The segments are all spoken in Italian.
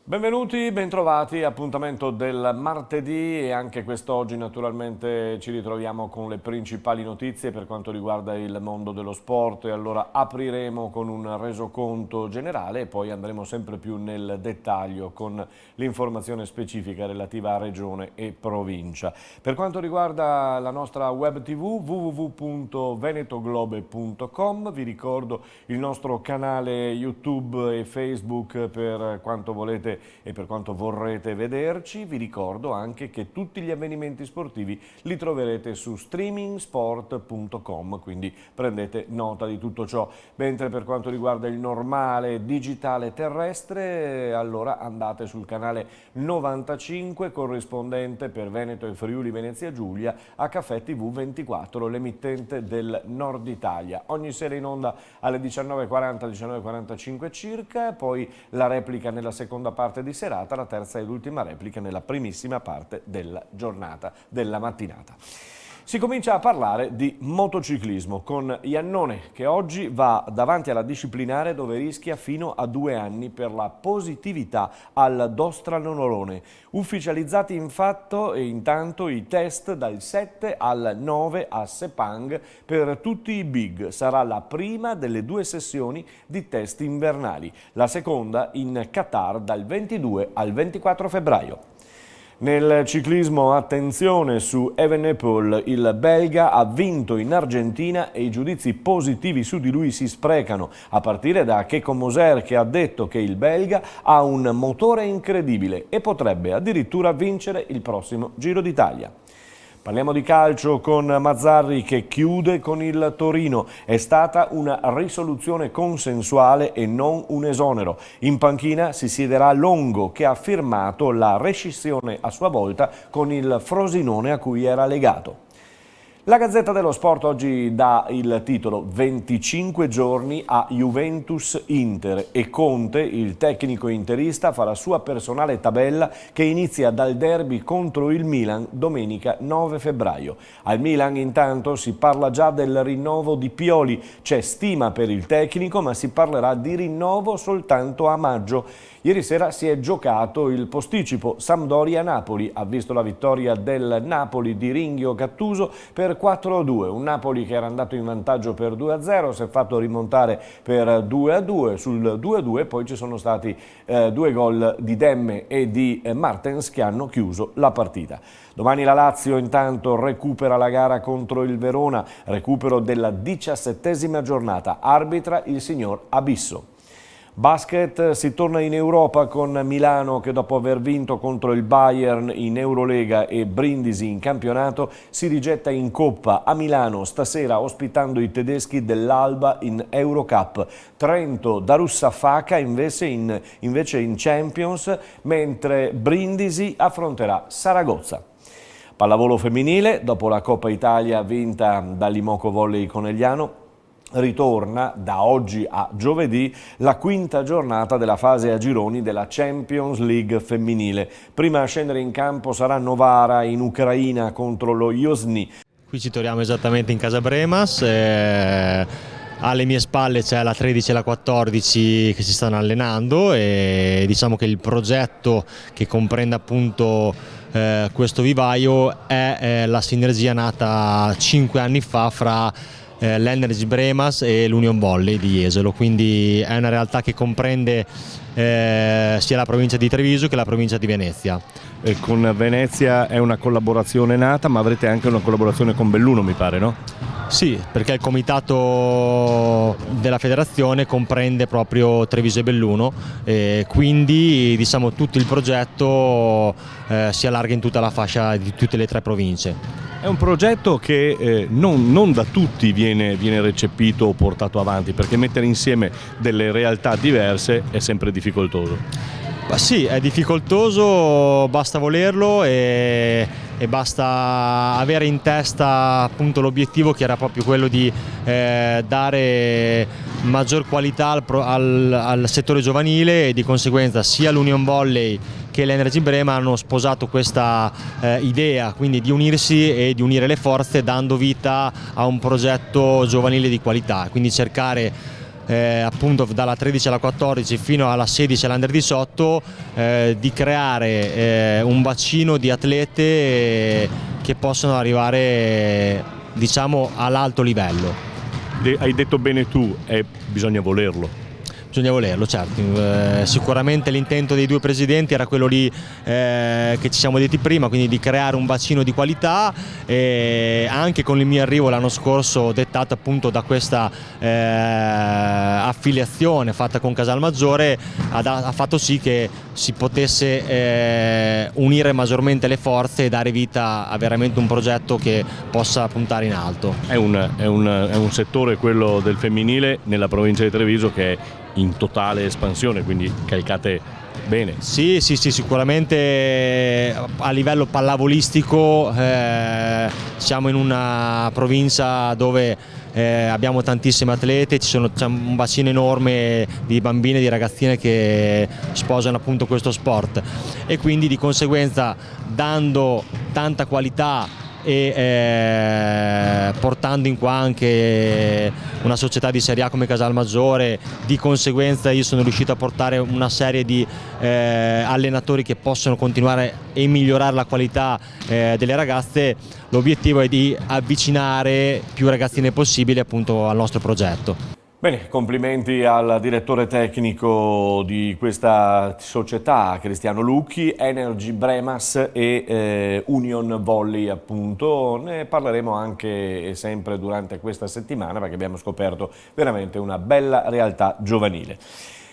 Benvenuti, bentrovati, appuntamento del martedì e anche quest'oggi naturalmente ci ritroviamo con le principali notizie per quanto riguarda il mondo dello sport e allora apriremo con un resoconto generale e poi andremo sempre più nel dettaglio con l'informazione specifica relativa a regione e provincia. Per quanto riguarda la nostra web tv www.venetoglobe.com, vi ricordo il nostro canale YouTube e Facebook per quanto volete e per quanto vorrete vederci. Vi ricordo anche che tutti gli avvenimenti sportivi li troverete su streamingsport.com, quindi prendete nota di tutto ciò. Mentre per quanto riguarda il normale digitale terrestre, allora andate sul canale 95 corrispondente per Veneto e Friuli Venezia Giulia a Caffè TV 24, l'emittente del Nord Italia. Ogni sera in onda alle 19:40, 19:45 circa, poi la replica nella seconda parte di serata, la terza ed ultima replica nella primissima parte della giornata, della mattinata. Si comincia a parlare di motociclismo con Iannone che oggi va davanti alla disciplinare dove rischia fino a 2 anni per la positività al Dostranolone. Ufficializzati intanto i test dal 7 al 9 a Sepang per tutti i big. Sarà la prima delle 2 sessioni di test invernali, la seconda in Qatar dal 22 al 24 febbraio. Nel ciclismo attenzione su Evenepoel, il belga ha vinto in Argentina e i giudizi positivi su di lui si sprecano, a partire da Checo Moser che ha detto che il belga ha un motore incredibile e potrebbe addirittura vincere il prossimo Giro d'Italia. Parliamo di calcio con Mazzarri che chiude con il Torino. È stata una risoluzione consensuale e non un esonero. In panchina si siederà Longo che ha firmato la rescissione a sua volta con il Frosinone a cui era legato. La Gazzetta dello Sport oggi dà il titolo 25 giorni a Juventus-Inter e Conte, il tecnico interista, fa la sua personale tabella che inizia dal derby contro il Milan domenica 9 febbraio. Al Milan intanto si parla già del rinnovo di Pioli, c'è stima per il tecnico ma si parlerà di rinnovo soltanto a maggio. Ieri sera si è giocato il posticipo Sampdoria-Napoli, ha visto la vittoria del Napoli di Ringhio Gattuso per 4-2, un Napoli che era andato in vantaggio per 2-0, si è fatto rimontare per 2-2, sul 2-2 poi ci sono stati 2 gol di Demme e di Martens che hanno chiuso la partita. Domani la Lazio intanto recupera la gara contro il Verona, recupero della 17ª giornata, arbitra il signor Abisso. Basket, si torna in Europa con Milano che dopo aver vinto contro il Bayern in Eurolega e Brindisi in campionato si rigetta in Coppa a Milano stasera ospitando i tedeschi dell'Alba in Eurocup. Trento Darussafaca invece in Champions, mentre Brindisi affronterà Saragozza. Pallavolo femminile, dopo la Coppa Italia vinta dall'Imoco Volley Conegliano, ritorna da oggi a giovedì la 5ª giornata della fase a gironi della Champions League femminile. Prima a scendere in campo sarà Novara in Ucraina contro lo Yozhny. Qui ci troviamo esattamente in casa Bremas, alle mie spalle c'è la 13 e la 14 che si stanno allenando e diciamo che il progetto che comprende appunto questo vivaio è la sinergia nata 5 anni fa fra l'Energy Bremas e l'Union Volley di Jesolo, quindi è una realtà che comprende sia la provincia di Treviso che la provincia di Venezia. Con Venezia è una collaborazione nata, ma avrete anche una collaborazione con Belluno, mi pare, no? Sì, perché il comitato della federazione comprende proprio Treviso e Belluno, quindi diciamo tutto il progetto si allarga in tutta la fascia di tutte le 3 province. È un progetto che non da tutti viene recepito o portato avanti, perché mettere insieme delle realtà diverse è sempre difficoltoso. Sì, è difficoltoso, basta volerlo e basta avere in testa appunto l'obiettivo che era proprio quello di dare maggior qualità al settore giovanile e di conseguenza sia l'Union Volley che l'Energy Brema hanno sposato questa idea, quindi di unirsi e di unire le forze dando vita a un progetto giovanile di qualità, quindi cercare appunto dalla 13 alla 14 fino alla 16 all'Under 18, di creare un bacino di atlete che possono arrivare, diciamo, all'alto livello. Hai detto bene tu, bisogna volerlo. Bisogna volerlo, certo. Sicuramente l'intento dei due presidenti era quello lì che ci siamo detti prima, quindi di creare un bacino di qualità, e anche con il mio arrivo l'anno scorso, dettato appunto da questa affiliazione fatta con Casalmaggiore, ha fatto sì che si potesse unire maggiormente le forze e dare vita a veramente un progetto che possa puntare in alto. È un settore, quello del femminile, nella provincia di Treviso, che è in totale espansione, quindi calcate bene. Sì, sicuramente a livello pallavolistico siamo in una provincia dove abbiamo tantissime atlete, c'è un bacino enorme di bambine e di ragazzine che sposano appunto questo sport, e quindi di conseguenza, dando tanta qualità e portando in qua anche una società di Serie A come Casalmaggiore, di conseguenza io sono riuscito a portare una serie di allenatori che possono continuare e migliorare la qualità delle ragazze. L'obiettivo è di avvicinare più ragazzine possibile appunto al nostro progetto. Bene, complimenti al direttore tecnico di questa società, Cristiano Lucchi, Energy Bremas e Union Volley appunto. Ne parleremo anche e sempre durante questa settimana, perché abbiamo scoperto veramente una bella realtà giovanile.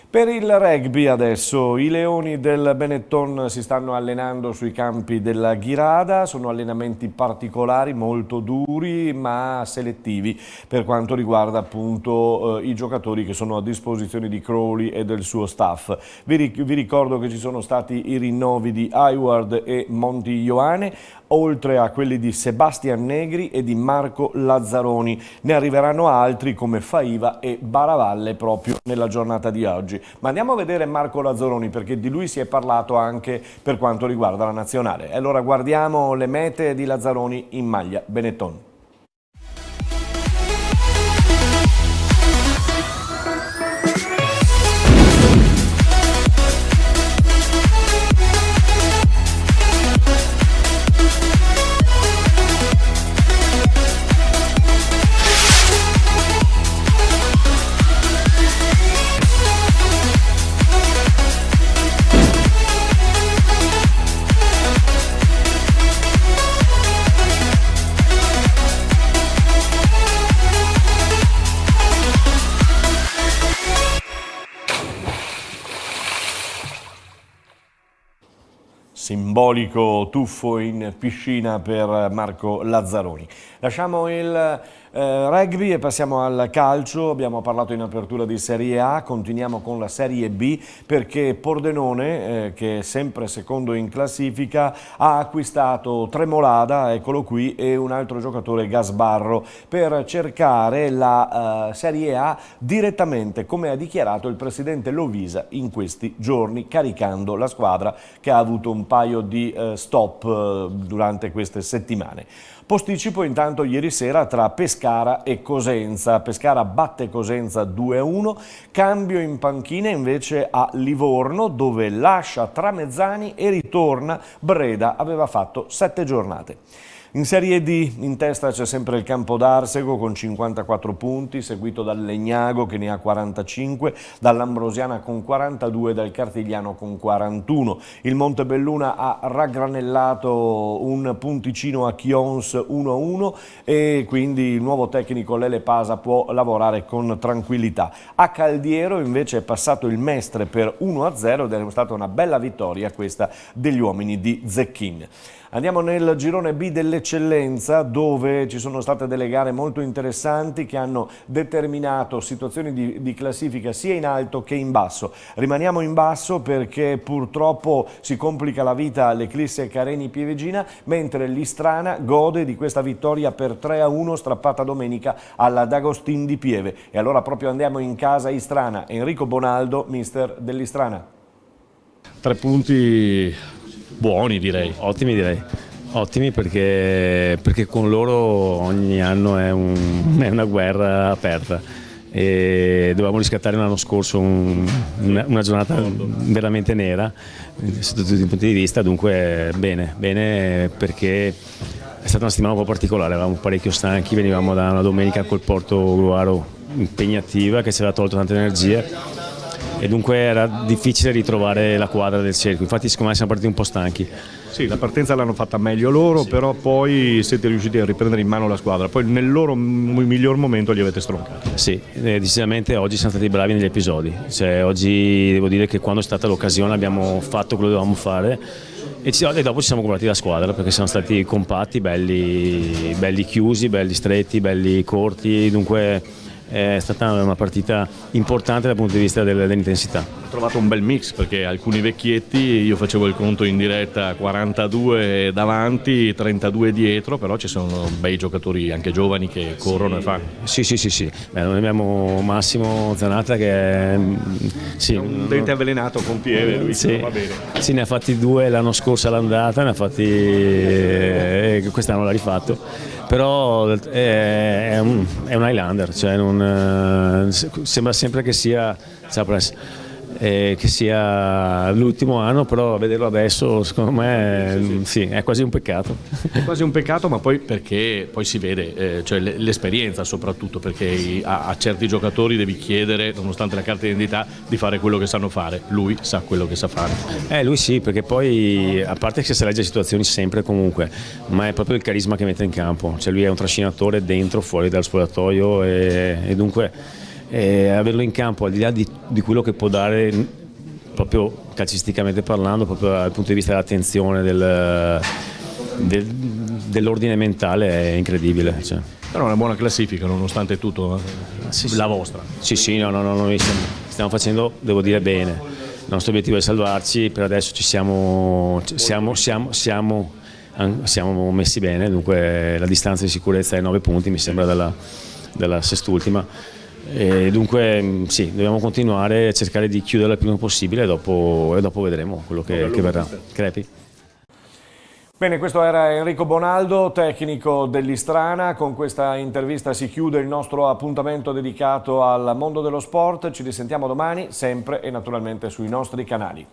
Per il rugby adesso, i Leoni del Benetton si stanno allenando sui campi della Ghirada, sono allenamenti particolari, molto duri ma selettivi per quanto riguarda appunto i giocatori che sono a disposizione di Crowley e del suo staff. Vi ricordo che ci sono stati i rinnovi di Hayward e Monti Ioane, oltre a quelli di Sebastian Negri e di Marco Lazzaroni. Ne arriveranno altri come Faiva e Baravalle proprio nella giornata di oggi. Ma andiamo a vedere Marco Lazzaroni, perché di lui si è parlato anche per quanto riguarda la nazionale. E allora guardiamo le mete di Lazzaroni in maglia Benetton. Simbolico tuffo in piscina per Marco Lazzaroni. Lasciamo il rugby e passiamo al calcio. Abbiamo parlato in apertura di Serie A, continuiamo con la Serie B, perché Pordenone, che è sempre secondo in classifica, ha acquistato Tremolada, eccolo qui, e un altro giocatore, Gasbarro, per cercare la Serie A direttamente, come ha dichiarato il presidente Lovisa in questi giorni, caricando la squadra che ha avuto un paio di stop durante queste settimane. Posticipo intanto ieri sera tra Pescara e Cosenza. Pescara batte Cosenza 2-1, cambio in panchina invece a Livorno, dove lascia Tramezzani e ritorna Breda, aveva fatto 7 giornate. In Serie D in testa c'è sempre il Campo d'Arsego con 54 punti, seguito dal Legnago che ne ha 45, dall'Ambrosiana con 42 e dal Cartigliano con 41. Il Montebelluna ha raggranellato un punticino a Chions 1-1 e quindi il nuovo tecnico Lele Pasa può lavorare con tranquillità. A Caldiero invece è passato il Mestre per 1-0 ed è stata una bella vittoria questa degli uomini di Zecchin. Andiamo nel girone B dell'eccellenza, dove ci sono state delle gare molto interessanti che hanno determinato situazioni di classifica sia in alto che in basso. Rimaniamo in basso perché purtroppo si complica la vita all'Eclisse Careni Pievegina, mentre l'Istrana gode di questa vittoria per 3-1 strappata domenica alla D'Agostin di Pieve. E allora proprio andiamo in casa Istrana. Enrico Bonaldo, mister dell'Istrana. 3 punti buoni, direi. Ottimi, direi. Ottimi perché con loro ogni anno è una guerra aperta. e dovevamo riscattare l'anno scorso una giornata veramente nera sotto tutti i punti di vista, dunque bene perché è stata una settimana un po' particolare, eravamo parecchio stanchi, venivamo da una domenica col Porto Gruaro impegnativa che ci aveva tolto tante energie e dunque era difficile ritrovare la quadra del cerchio, infatti secondo me siamo partiti un po' stanchi. Sì, la partenza l'hanno fatta meglio loro, sì. Però poi siete riusciti a riprendere in mano la squadra, poi nel loro miglior momento li avete stroncati. Sì, decisamente oggi siamo stati bravi negli episodi, cioè, oggi devo dire che quando è stata l'occasione abbiamo fatto quello che dovevamo fare e dopo ci siamo comprati la squadra perché siamo stati compatti, belli chiusi, belli stretti, belli corti, dunque è stata una partita importante dal punto di vista dell'intensità. Ho trovato un bel mix perché alcuni vecchietti, io facevo il conto in diretta, 42 davanti, 32 dietro, però ci sono bei giocatori anche giovani che corrono e fanno. Sì. Beh, noi abbiamo Massimo Zanatta che è un dente avvelenato con piede, lui sì, va bene. Sì, ne ha fatti 2 l'anno scorso all'andata, ne ha fatti quest'anno l'ha rifatto, però è un Highlander, cioè sembra sempre che sia l'ultimo anno, però a vederlo adesso secondo me sì, è quasi un peccato. È quasi un peccato, ma poi perché poi si vede, cioè l'esperienza soprattutto, perché a certi giocatori devi chiedere, nonostante la carta d'identità, di fare quello che sanno fare. Lui sa quello che sa fare. Lui sì, perché poi a parte che si legge situazioni sempre e comunque, ma è proprio il carisma che mette in campo, cioè lui è un trascinatore dentro, fuori dal spogliatoio e dunque averlo in campo al di là di quello che può dare proprio calcisticamente parlando, proprio dal punto di vista dell'attenzione, dell'ordine mentale è incredibile, cioè. Però è una buona classifica nonostante tutto, sì, la vostra. Sì, no, noi stiamo facendo, devo dire, bene, il nostro obiettivo è salvarci, per adesso siamo messi bene, dunque la distanza di sicurezza è 9 punti mi sembra dalla sest'ultima. E dunque sì, dobbiamo continuare a cercare di chiudere il prima possibile e dopo vedremo quello che verrà. Crepi. Bene, questo era Enrico Bonaldo, tecnico dell'Istrana. Con questa intervista si chiude il nostro appuntamento dedicato al mondo dello sport. Ci risentiamo domani, sempre e naturalmente sui nostri canali.